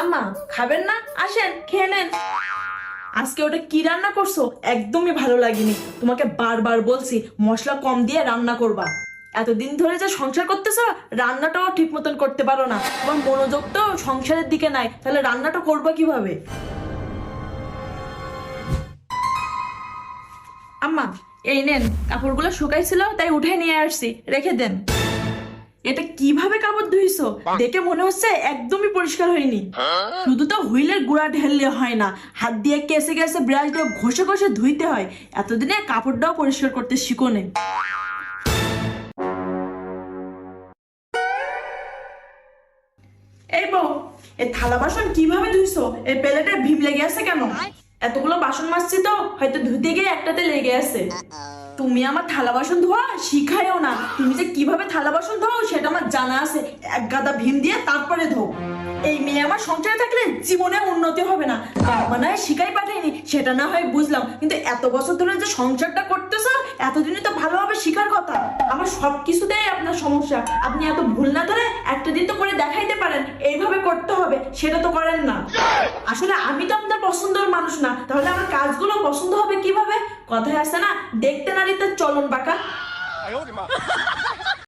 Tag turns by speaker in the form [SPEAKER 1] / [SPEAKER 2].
[SPEAKER 1] আম্মা খাবেন না? আসেন খেয়ে নেন। আজকে ওটা কি রান্না করছো একদমই ভালো লাগেনি। তোমাকে বারবার বলছি মশলা কম দিয়ে রান্না করবা। এতদিন ধরে যে সংসার করতেছো রান্নাটাও ঠিক মতন করতে পারো না। তোমার মনোযোগ তো সংসারের দিকে নাই, তাহলে রান্নাটা করবা কিভাবে? আম্মা এই নেন, কাপড়গুলো শুকাইছিল তাই উঠে নিয়ে আসছি, রেখে দেন। এটা কিভাবে কাপড় ধুইছো? দেখে মনে হচ্ছে একদমই পরিষ্কার হয়নি। শুধু তো হুইলের গুঁড়া ঢেললে হয় না, হাত দিয়ে কেসে কেসে ব্রাশ দিয়ে ঘষে ঘষে ধুইতে হয়। এতদিনে কাপড়টাও পরিষ্কার করতে শিখো নে। এই বউ, এই থালা বাসন কিভাবে ধুইছো? এই প্লেটে ভীম লেগে আছে কেন? এতগুলো বাসন মাজছি তো হয়তো ধুতে গিয়ে একটাতে লেগে আছে। তুমি আমার থালা বাসন ধোয়া শিখায়ও না। তুমি যে কিভাবে থালা বাসন ধোও সেটা আমার জানা আছে। এক গাদা ভীম দিয়ে তারপরে ধো। এই মেয়ে আমার সংসারে থাকলে জীবনে উন্নতি হবে না। বাবা না হয় শিখাই পাঠায়নি সেটা না হয় বুঝলাম, কিন্তু এত বছর ধরে যে সংসারটা করতেছো এতদিনে তো ভালোভাবে শিখার কথা। আমার সব কিছুতেই আপনার সমস্যা। আপনি এত ভুল না ধরে একটা দিন তো করে দেখাইতে পারেন এইভাবে করতে হবে, সেটা তো করেন না। আসলে আমি তো আপনার পছন্দের মানুষ না, তাহলে আমার কাজগুলো পছন্দ হবে কিভাবে? কথায় আছে না, দেখতে নারীতে চলন বাঁকা।